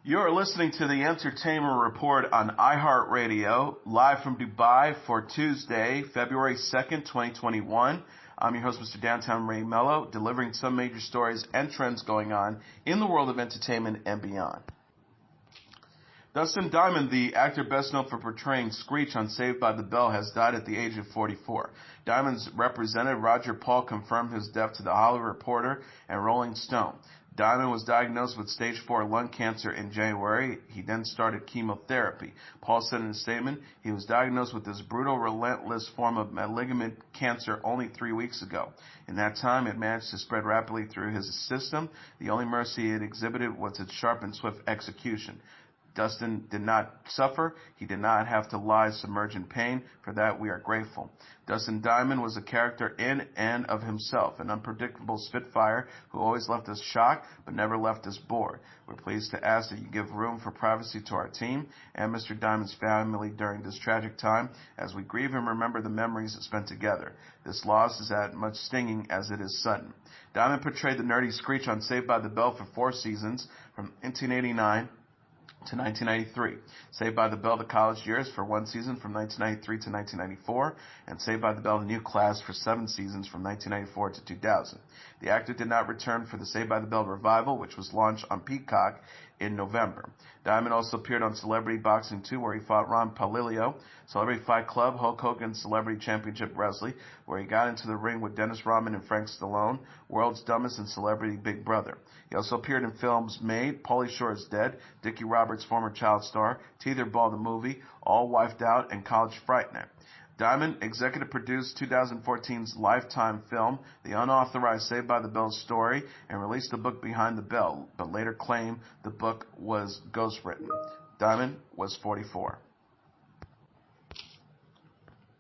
You're listening to the Entertainment Report on iHeartRadio, live from Dubai for Tuesday, February 2nd, 2021. I'm your host, Mr. Downtown Ray Melo, delivering some major stories and trends going on in the world of entertainment and beyond. Dustin Diamond, the actor best known for portraying Screech on Saved by the Bell, has died at the age of 44. Diamond's representative, Roger Paul, confirmed his death to The Hollywood Reporter and Rolling Stone. Diamond was diagnosed with stage 4 lung cancer in January. He then started chemotherapy. Paul said in a statement, he was diagnosed with this brutal, relentless form of malignant cancer only 3 weeks ago. In that time, it managed to spread rapidly through his system. The only mercy it exhibited was its sharp and swift execution. Dustin did not suffer. He did not have to lie submerged in pain. For that, we are grateful. Dustin Diamond was a character in and of himself, an unpredictable spitfire who always left us shocked but never left us bored. We're pleased to ask that you give room for privacy to our team and Mr. Diamond's family during this tragic time as we grieve and remember the memories spent together. This loss is as much stinging as it is sudden. Diamond portrayed the nerdy Screech on Saved by the Bell for 4 seasons, from 1989 to 1993. Saved by the Bell, The College Years, for 1 season from 1993 to 1994, and Saved by the Bell, The New Class, for 7 seasons from 1994 to 2000. The actor did not return for the Saved by the Bell revival, which was launched on Peacock in November. Diamond also appeared on Celebrity Boxing 2, where he fought Ron Palilio, Celebrity Fight Club, Hulk Hogan's Celebrity Championship Wrestling, where he got into the ring with Dennis Rodman and Frank Stallone, World's Dumbest, and Celebrity Big Brother. He also appeared in films Made, Pauly Shore is Dead, Dickie Roberts' former child star, Teeterball the Movie, All Wifed Out, and College Frightener. Diamond executive produced 2014's Lifetime film, The Unauthorized Saved by the Bell story, and released the book Behind the Bell, but later claimed the book was ghostwritten. Diamond was 44.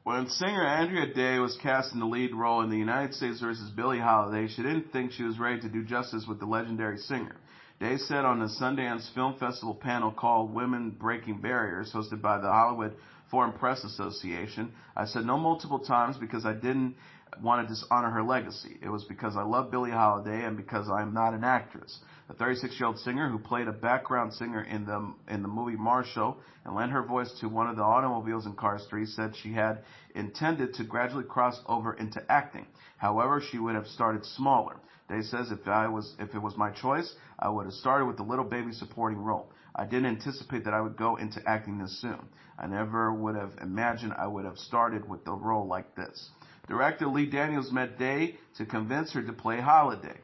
When singer Andrea Day was cast in the lead role in The United States vs. Billie Holiday, she didn't think she was ready to do justice with the legendary singer. Day said on the Sundance Film Festival panel called Women Breaking Barriers, hosted by the Hollywood Foreign Press Association, I said no multiple times because I didn't want to dishonor her legacy. It was because I love Billie Holiday and because I am not an actress. The 36-year-old singer who played a background singer in the movie Marshall and lent her voice to one of the automobiles in Cars 3 said she had intended to gradually cross over into acting. However, she would have started smaller. Day says if it was my choice, I would have started with the little baby supporting role. I didn't anticipate that I would go into acting this soon. I never would have imagined I would have started with a role like this. Director Lee Daniels met Day to convince her to play Holiday.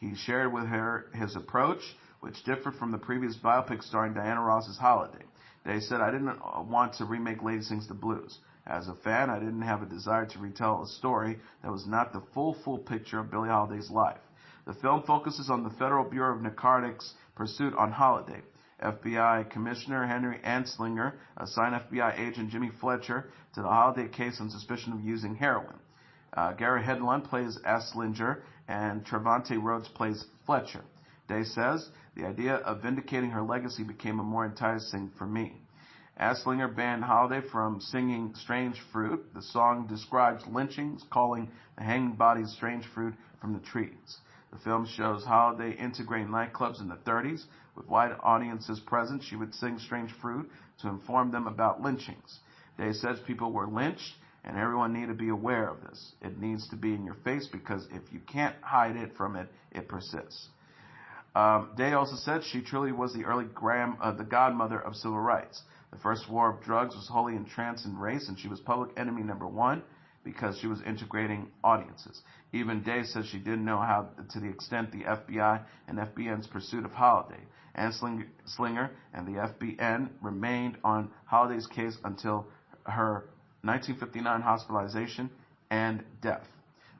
He shared with her his approach, which differed from the previous biopic starring Diana Ross's Holiday. Day said, I didn't want to remake Lady Sings the Blues. As a fan, I didn't have a desire to retell a story that was not the full picture of Billie Holiday's life. The film focuses on the Federal Bureau of Narcotics' pursuit on Holiday. FBI Commissioner Henry Anslinger assigned FBI agent Jimmy Fletcher to the Holiday case on suspicion of using heroin. Gary Hedlund plays Anslinger, and Trevante Rhodes plays Fletcher. Day says, the idea of vindicating her legacy became more enticing for me. Anslinger banned Holiday from singing Strange Fruit. The song describes lynchings, calling the hanging bodies strange fruit from the trees. The film shows Holiday integrating nightclubs in the 30s. With wide audiences present, she would sing Strange Fruit to inform them about lynchings. Day says people were lynched, and everyone needed to be aware of this. It needs to be in your face because if you can't hide it from it, it persists. Day also said she truly was the the godmother of civil rights. The first war of drugs was wholly entranced in race, and she was public enemy number 1 because she was integrating audiences. Even Day says she didn't know how to the extent the FBI and FBN's pursuit of Holiday. Anslinger and the FBN remained on Holiday's case until her 1959 hospitalization and death.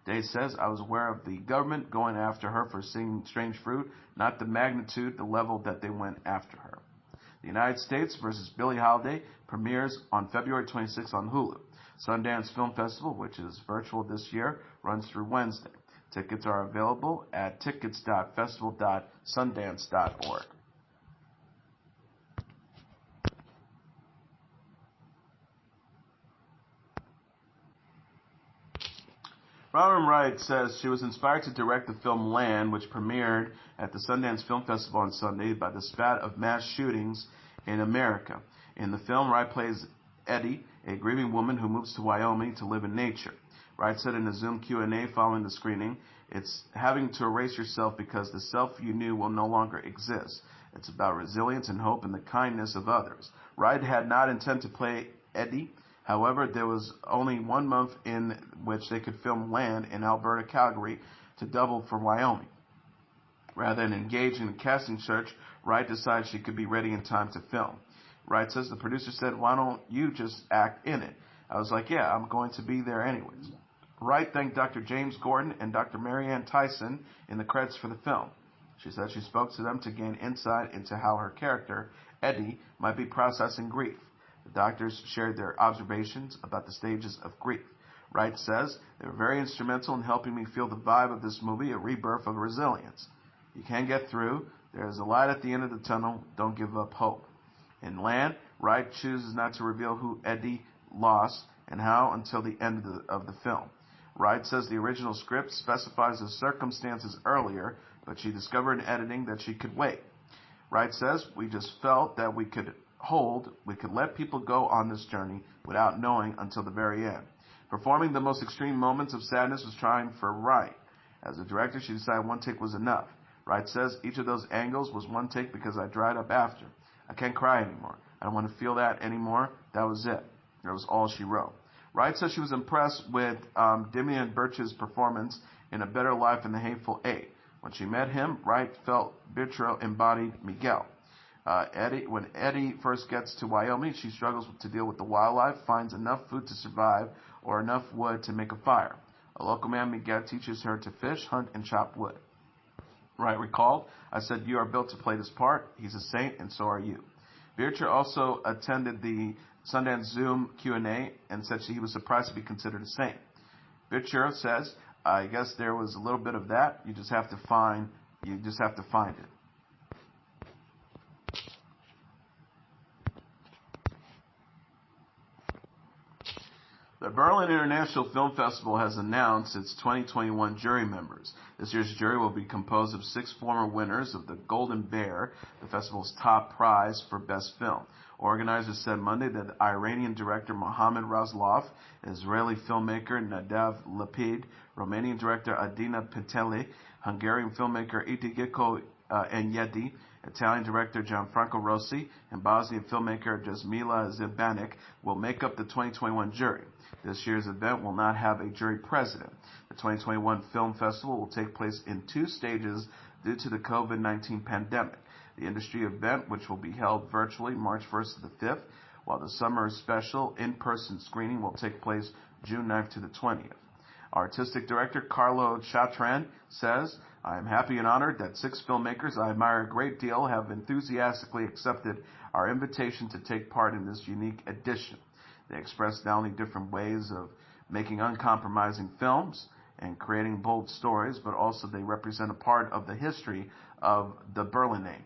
Day says, I was aware of the government going after her for singing Strange Fruit, not the magnitude, the level that they went after her. The United States vs. Billie Holiday premieres on February 26 on Hulu. Sundance Film Festival, which is virtual this year, runs through Wednesday. Tickets are available at tickets.festival.sundance.org. Robin Wright says she was inspired to direct the film Land, which premiered at the Sundance Film Festival on Sunday by the spat of mass shootings in America. In the film, Wright plays Eddie, a grieving woman who moves to Wyoming to live in nature. Wright said in a Zoom Q&A following the screening, "It's having to erase yourself because the self you knew will no longer exist. It's about resilience and hope and the kindness of others." Wright had not intended to play Eddie. However, there was only 1 month in which they could film Land in Alberta, Calgary to double for Wyoming. Rather than engage in a casting search, Wright decided she could be ready in time to film. Wright says, "The producer said, 'Why don't you just act in it?' I was like, 'Yeah, I'm going to be there anyways.'" Wright thanked Dr. James Gordon and Dr. Marianne Tyson in the credits for the film. She said she spoke to them to gain insight into how her character, Eddie, might be processing grief. The doctors shared their observations about the stages of grief. Wright says, "They were very instrumental in helping me feel the vibe of this movie, a rebirth of resilience. You can get through. There is a light at the end of the tunnel. Don't give up hope." In Land, Wright chooses not to reveal who Eddie lost and how until the end of the film. Wright says the original script specifies the circumstances earlier, but she discovered in editing that she could wait. Wright says, "We just felt that we could let people go on this journey without knowing until the very end." Performing the most extreme moments of sadness was trying for Wright. As a director, she decided 1 take was enough. Wright says, "Each of those angles was 1 take because I dried up after. I can't cry anymore. I don't want to feel that anymore. That was it." That was all she wrote. Wright says she was impressed with Demian Birch's performance in A Better Life and The Hateful Eight. When she met him, Wright felt Birch embodied Miguel. When Eddie first gets to Wyoming, she struggles to deal with the wildlife, finds enough food to survive, or enough wood to make a fire. A local man, Miguel, teaches her to fish, hunt, and chop wood. Wright recalled, "I said, 'You are built to play this part. He's a saint, and so are you.'" Bircher also attended the Sundance Zoom Q&A and said he was surprised to be considered a saint. Bircher says, "I guess there was a little bit of that. You just have to find it." The Berlin International Film Festival has announced its 2021 jury members. This year's jury will be composed of 6 former winners of the Golden Bear, the festival's top prize for Best Film. Organizers said Monday that Iranian director Mohammad Razlov, Israeli filmmaker Nadav Lapid, Romanian director Adina Pintilie, Hungarian filmmaker Itigiko Enyedi, Italian director Gianfranco Rossi, and Bosnian filmmaker Jasmila Zibanek will make up the 2021 jury. This year's event will not have a jury president. The 2021 Film Festival will take place in 2 stages due to the COVID-19 pandemic. The industry event, which will be held virtually March 1st to the 5th, while the summer special in-person screening will take place June 9th to the 20th. Artistic director Carlo Chatran says, "I am happy and honored that 6 filmmakers I admire a great deal have enthusiastically accepted our invitation to take part in this unique edition. They express not only different ways of making uncompromising films and creating bold stories, but also they represent a part of the history of the Berlin name."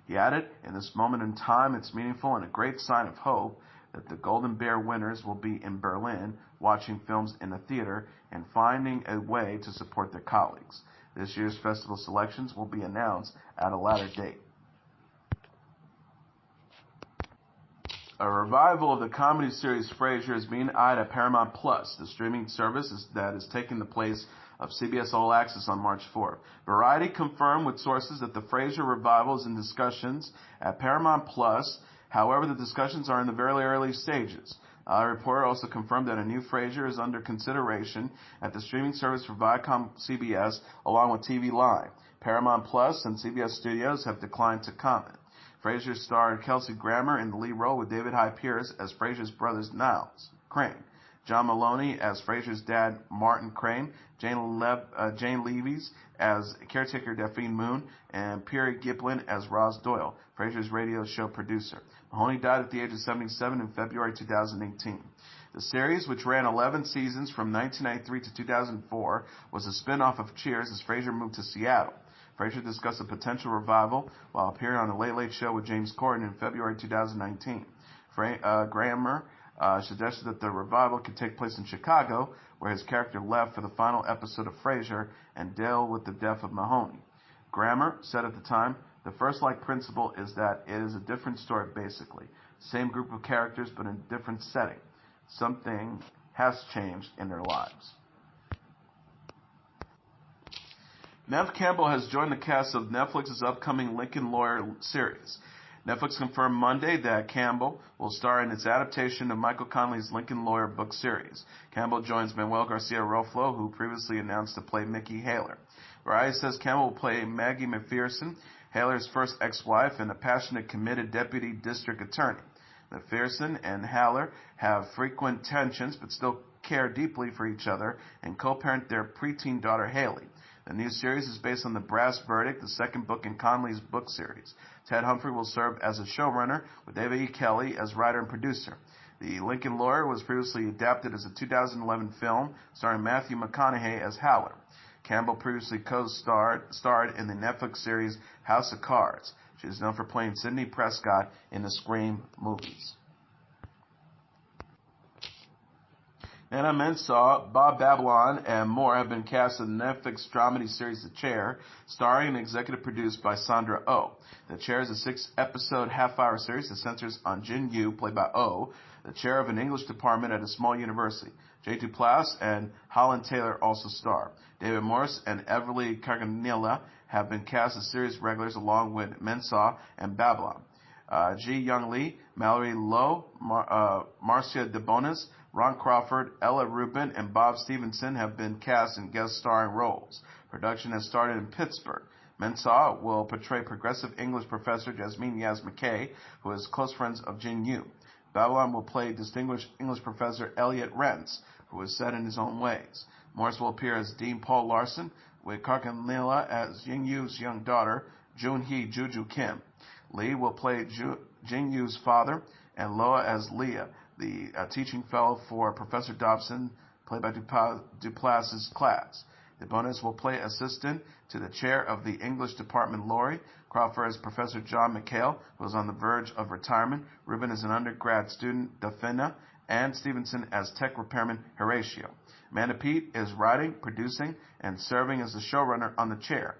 He added, "In this moment in time, it's meaningful and a great sign of hope that the Golden Bear winners will be in Berlin watching films in a theater and finding a way to support their colleagues. This year's festival selections will be announced at a later date." A revival of the comedy series Frasier is being eyed at Paramount Plus, the streaming service that is taking the place of CBS All Access on March 4th. Variety confirmed with sources that the Frasier revival is in discussions at Paramount Plus. However, the discussions are in the very early stages. A reporter also confirmed that a new Frasier is under consideration at the streaming service for Viacom CBS along with TV Live. Paramount Plus and CBS Studios have declined to comment. Frasier starred Kelsey Grammer in the lead role with David Hyde Pierce as Frasier's brothers Niles Crane, John Maloney as Frasier's dad Martin Crane, Jane Leavies as caretaker Daphne Moon, and Pierre Giplin as Roz Doyle, Frasier's radio show producer. Mahoney died at the age of 77 in February 2018. The series, which ran 11 seasons from 1993 to 2004, was a spin-off of Cheers as Frasier moved to Seattle. Frasier discussed a potential revival while appearing on The Late Late Show with James Corden in February 2019. Grammer suggested that the revival could take place in Chicago, where his character left for the final episode of Frasier and deal with the death of Mahoney. Grammer said at the time, "The first like principle is that it is a different story basically. Same group of characters but in a different setting. Something has changed in their lives." Neve Campbell has joined the cast of Netflix's upcoming Lincoln Lawyer series. Netflix confirmed Monday that Campbell will star in its adaptation of Michael Connelly's Lincoln Lawyer book series. Campbell joins Manuel Garcia Roflo, who previously announced to play Mickey Haler. Variety says Campbell will play Maggie McPherson, Haler's first ex-wife and a passionate, committed deputy district attorney. McPherson and Haler have frequent tensions but still care deeply for each other and co-parent their preteen daughter Haley. The new series is based on The Brass Verdict, the second book in Connelly's book series. Ted Humphrey will serve as a showrunner, with David E. Kelley as writer and producer. The Lincoln Lawyer was previously adapted as a 2011 film starring Matthew McConaughey as Haler. Campbell previously co-starred in the Netflix series House of Cards. She is known for playing Sidney Prescott in the Scream movies. Anna Mensah, Bob Balaban, and more have been cast in the Netflix dramedy series The Chair, starring and executive produced by Sandra Oh. The Chair is a 6-episode half-hour series that centers on Jin Yu, played by Oh, the chair of an English department at a small university. Jay Duplass and Holland Taylor also star. David Morse and Everly Carganilla have been cast as series regulars along with Mensah and Balaban. Ji Young Lee, Mallory Lowe, Marcia DeBonis, Ron Crawford, Ella Rubin, and Bob Stevenson have been cast in guest starring roles. Production has started in Pittsburgh. Mensah will portray progressive English professor Jasmine Yaz McKay, who is close friends of Jin Yu. Balaban will play distinguished English professor Elliot Rents, who is set in his own ways. Morris will appear as Dean Paul Larson, with Carcanilla as Jin Yu's young daughter, Jun-hee Juju Kim. Lee will play Jin Yu's father, and Loa as Leah, the teaching fellow for Professor Dobson, played by Duplass's class. The bonus will play assistant to the chair of the English department, Laurie. Crawford as Professor John McHale, who is on the verge of retirement. Rubin is an undergrad student, Dafina, and Stevenson as tech repairman, Horatio. Amanda Peet is writing, producing, and serving as the showrunner on The Chair.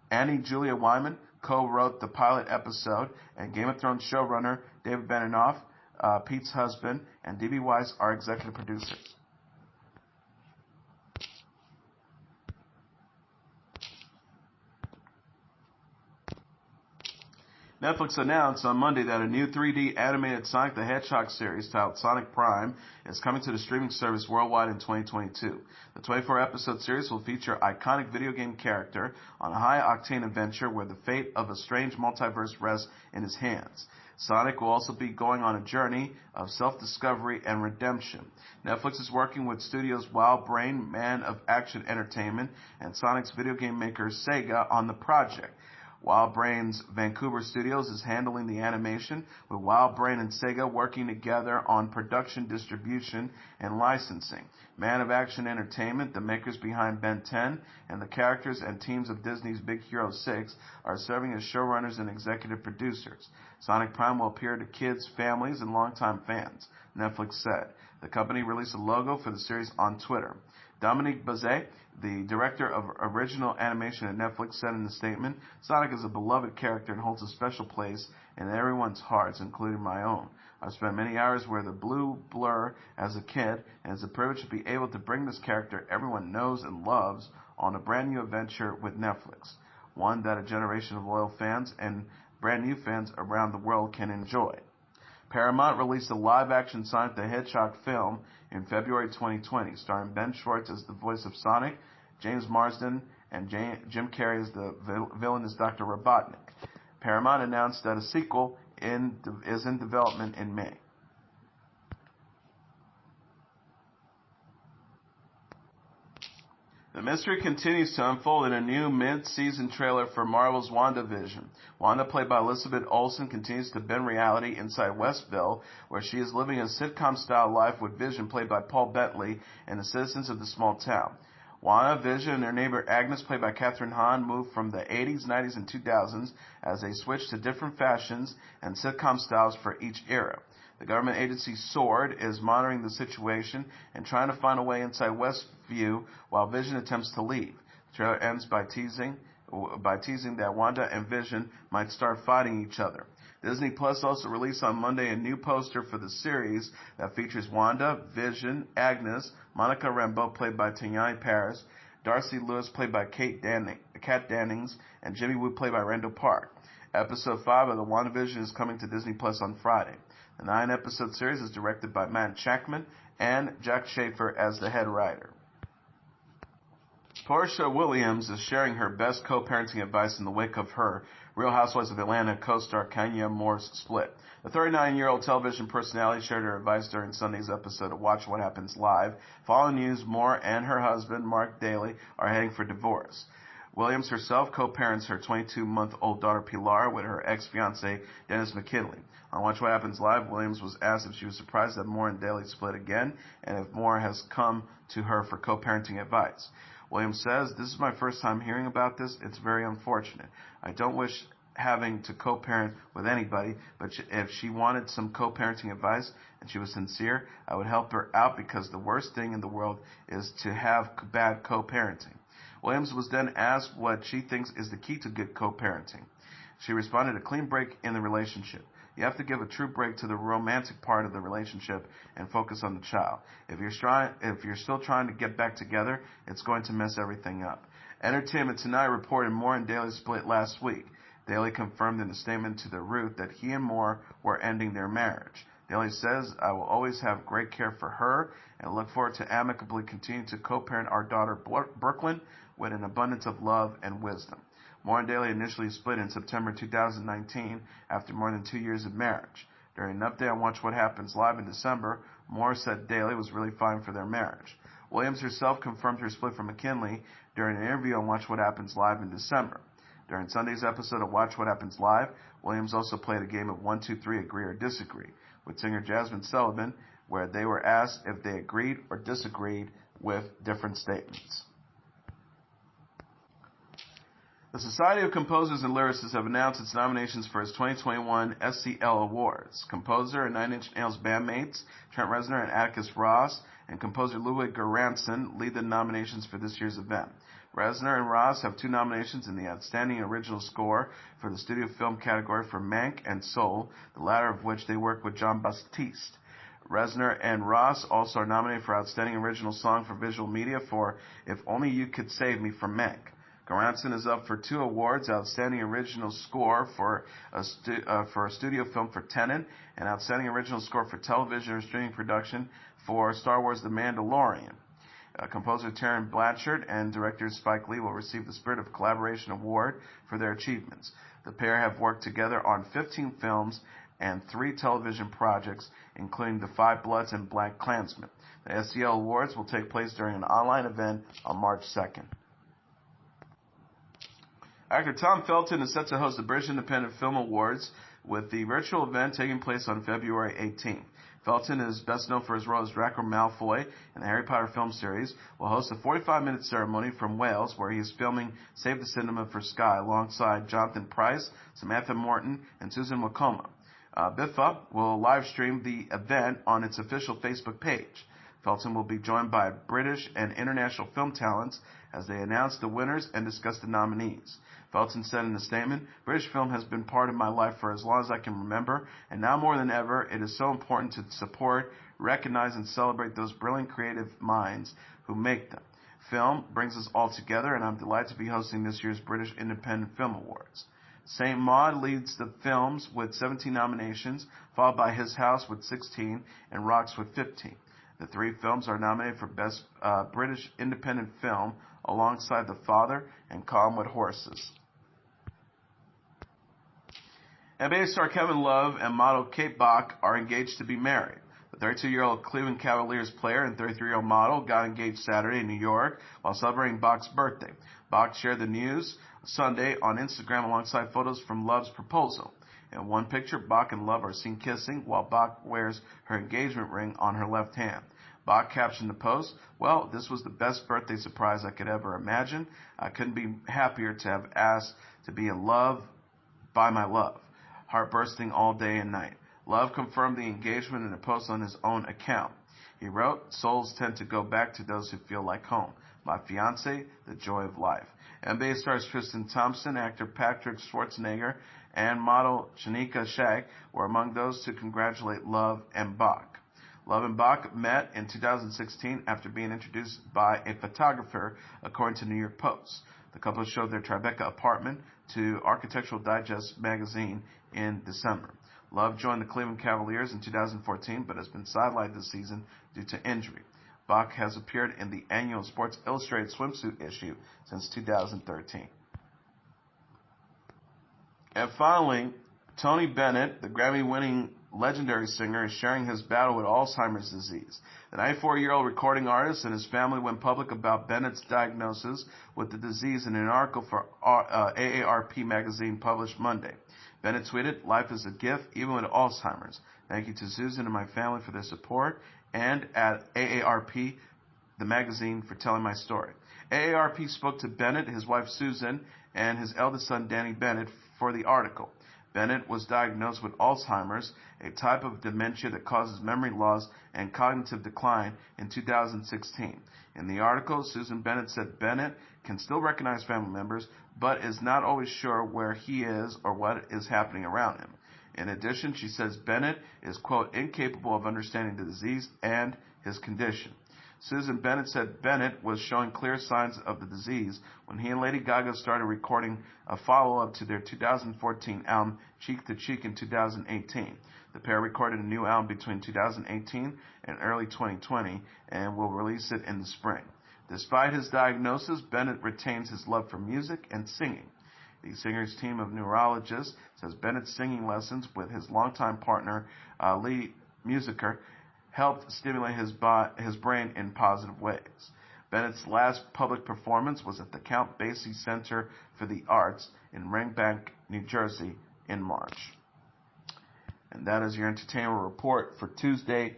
Annie Julia Wyman co-wrote the pilot episode, and Game of Thrones showrunner David Benioff, Pete's husband, and D.B. Weiss are executive producers. Netflix announced on Monday that a new 3D animated Sonic the Hedgehog series titled Sonic Prime is coming to the streaming service worldwide in 2022. The 24-episode series will feature iconic video game character on a high-octane adventure where the fate of a strange multiverse rests in his hands. Sonic will also be going on a journey of self-discovery and redemption. Netflix is working with studios Wild Brain, Man of Action Entertainment, and Sonic's video game maker Sega on the project. Wild Brain's Vancouver Studios is handling the animation, with Wild Brain and Sega working together on production, distribution, and licensing. Man of Action Entertainment, the makers behind Ben 10, and the characters and teams of Disney's Big Hero 6 are serving as showrunners and executive producers. Sonic Prime will appeal to kids, families, and longtime fans, Netflix said. The company released a logo for the series on Twitter. Dominique Bazet, the director of original animation at Netflix, said in the statement, "Sonic is a beloved character and holds a special place in everyone's hearts, including my own. I've spent many hours with the blue blur as a kid, and it's a privilege to be able to bring this character everyone knows and loves on a brand new adventure with Netflix, one that a generation of loyal fans and brand new fans around the world can enjoy." Paramount released a live-action Sonic the Hedgehog film in February 2020, starring Ben Schwartz as the voice of Sonic, James Marsden, and Jim Carrey as the villainous Dr. Robotnik. Paramount announced that a sequel is in development in May. The mystery continues to unfold in a new mid-season trailer for Marvel's WandaVision. Wanda, played by Elizabeth Olsen, continues to bend reality inside Westville, where she is living a sitcom-style life with Vision, played by Paul Bettany, and the citizens of the small town. Wanda, Vision, and their neighbor Agnes, played by Catherine Hahn, moved from the 80s, 90s, and 2000s as they switched to different fashions and sitcom styles for each era. The government agency SWORD is monitoring the situation and trying to find a way inside Westview while Vision attempts to leave. The trailer ends by teasing by teasing that Wanda and Vision might start fighting each other. Disney Plus also released on Monday a new poster for the series that features Wanda, Vision, Agnes, Monica Rambeau, played by Tanyani Paris, Darcy Lewis, played by Kat Dennings, and Jimmy Woo, played by Randall Park. Episode 5 of the WandaVision is coming to Disney Plus on Friday. The 9-episode series is directed by Matt Shakman and Jack Schaefer as the head writer. Portia Williams is sharing her best co-parenting advice in the wake of her Real Housewives of Atlanta co-star Kenya Moore's split. The 39-year-old television personality shared her advice during Sunday's episode of Watch What Happens Live. Following news, Moore and her husband, Mark Daly, are heading for divorce. Williams herself co-parents her 22-month-old daughter Pilar with her ex-fiancé Dennis McKinley. On Watch What Happens Live, Williams was asked if she was surprised that Moore and Daly split again and if Moore has come to her for co-parenting advice. Williams says, "This is my first time hearing about this. It's very unfortunate. I don't wish having to co-parent with anybody, but if she wanted some co-parenting advice and she was sincere, I would help her out because the worst thing in the world is to have bad co-parenting." Williams was then asked what she thinks is the key to good co-parenting. She responded, "A clean break in the relationship. You have to give a true break to the romantic part of the relationship and focus on the child. If you're still trying to get back together, it's going to mess everything up." Entertainment Tonight reported Moore and Daly split last week. Daly confirmed in a statement to The Root that he and Moore were ending their marriage. Daly says, "I will always have great care for her and look forward to amicably continuing to co-parent our daughter Brooklyn with an abundance of love and wisdom." Moore and Daly initially split in September 2019 after more than 2 years of marriage. During an update on Watch What Happens Live in December, Moore said Daly was really fine for their marriage. Williams herself confirmed her split from McKinley during an interview on Watch What Happens Live in December. During Sunday's episode of Watch What Happens Live, Williams also played a game of 1, 2, 3, agree or disagree with singer Jasmine Sullivan, where they were asked if they agreed or disagreed with different statements. The Society of Composers and Lyricists have announced its nominations for its 2021 SCL Awards. Composer and Nine Inch Nails bandmates Trent Reznor and Atticus Ross and composer Ludwig Goransson lead the nominations for this year's event. Reznor and Ross have 2 nominations in the Outstanding Original Score for the Studio Film category for Mank and Soul, the latter of which they worked with Jon Batiste. Reznor and Ross also are nominated for Outstanding Original Song for Visual Media for If Only You Could Save Me from Mank. Goransson is up for 2 awards, Outstanding Original Score for a studio film for Tenet, and Outstanding Original Score for television or streaming production for Star Wars The Mandalorian. Composer Taron Blanchard and director Spike Lee will receive the Spirit of Collaboration Award for their achievements. The pair have worked together on 15 films and 3 television projects, including The Five Bloods and Black Klansman. The SCL Awards will take place during an online event on March 2nd. Actor Tom Felton is set to host the British Independent Film Awards, with the virtual event taking place on February 18th. Felton is best known for his role as Draco Malfoy in the Harry Potter film series, will host a 45-minute ceremony from Wales where he is filming Save the Cinema for Sky alongside Jonathan Pryce, Samantha Morton, and Susan Wokoma. BIFA will live stream the event on its official Facebook page. Felton will be joined by British and international film talents as they announce the winners and discuss the nominees. Felton said in a statement, "British film has been part of my life for as long as I can remember, and now more than ever, it is so important to support, recognize, and celebrate those brilliant creative minds who make them. Film brings us all together, and I'm delighted to be hosting this year's British Independent Film Awards." Saint Maud leads the films with 17 nominations, followed by His House with 16 and Rocks with 15. The 3 films are nominated for Best British Independent Film alongside The Father and Calm with Horses. NBA star Kevin Love and model Kate Bock are engaged to be married. The 32-year-old Cleveland Cavaliers player and 33-year-old model got engaged Saturday in New York while celebrating Bock's birthday. Bock shared the news Sunday on Instagram alongside photos from Love's proposal. In one picture, Bock and Love are seen kissing while Bock wears her engagement ring on her left hand. Bock captioned the post, "Well, this was the best birthday surprise I could ever imagine. I couldn't be happier to have asked to be in love by my love. Heart bursting all day and night." Love confirmed the engagement in a post on his own account. He wrote, "Souls tend to go back to those who feel like home. My fiancé, the joy of life." NBA stars Tristan Thompson, actor Patrick Schwarzenegger, and model Shanika Shag were among those to congratulate Love and Bock. Love and Bock met in 2016 after being introduced by a photographer, according to New York Post. The couple showed their Tribeca apartment to Architectural Digest magazine in December. Love joined the Cleveland Cavaliers in 2014, but has been sidelined this season due to injury. Bock has appeared in the annual Sports Illustrated swimsuit issue since 2013. And finally, Tony Bennett, the Grammy-winning legendary singer, is sharing his battle with Alzheimer's disease. The 94-year-old recording artist and his family went public about Bennett's diagnosis with the disease in an article for AARP magazine published Monday. Bennett tweeted, "Life is a gift, even with Alzheimer's. Thank you to Susan and my family for their support, and at AARP, the magazine, for telling my story." AARP spoke to Bennett, his wife Susan, and his eldest son Danny Bennett for the article. Bennett was diagnosed with Alzheimer's, a type of dementia that causes memory loss and cognitive decline, in 2016. In the article, Susan Bennett said Bennett can still recognize family members, but is not always sure where he is or what is happening around him. In addition, she says Bennett is, quote, incapable of understanding the disease and his condition. Susan Bennett said Bennett was showing clear signs of the disease when he and Lady Gaga started recording a follow-up to their 2014 album Cheek to Cheek in 2018. The pair recorded a new album between 2018 and early 2020 and will release it in the spring. Despite his diagnosis, Bennett retains his love for music and singing. The singer's team of neurologists says Bennett's singing lessons with his longtime partner, Lee Musiker, helped stimulate his brain in positive ways. Bennett's last public performance was at the Count Basie Center for the Arts in Ringbank, New Jersey, in March. And that is your entertainment report for Tuesday,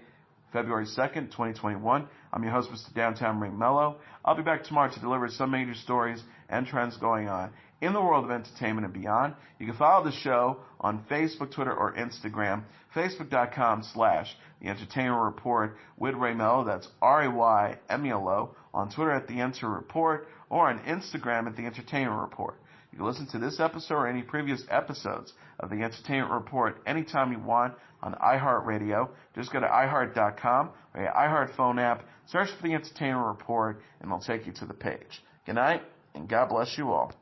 February 2nd, 2021. I'm your host, Mr. Downtown Ring Melo. I'll be back tomorrow to deliver some major stories and trends going on in the world of entertainment and beyond. You can follow the show on Facebook, Twitter, or Instagram. Facebook.com/The Entertainment Report with Ray Melo. That's RAYMELO. On Twitter at The Enter Report, or on Instagram at The Entertainment Report. You can listen to this episode or any previous episodes of The Entertainment Report anytime you want on iHeartRadio. Just go to iHeart.com or your iHeart phone app, search for The Entertainment Report, and it'll take you to the page. Good night, and God bless you all.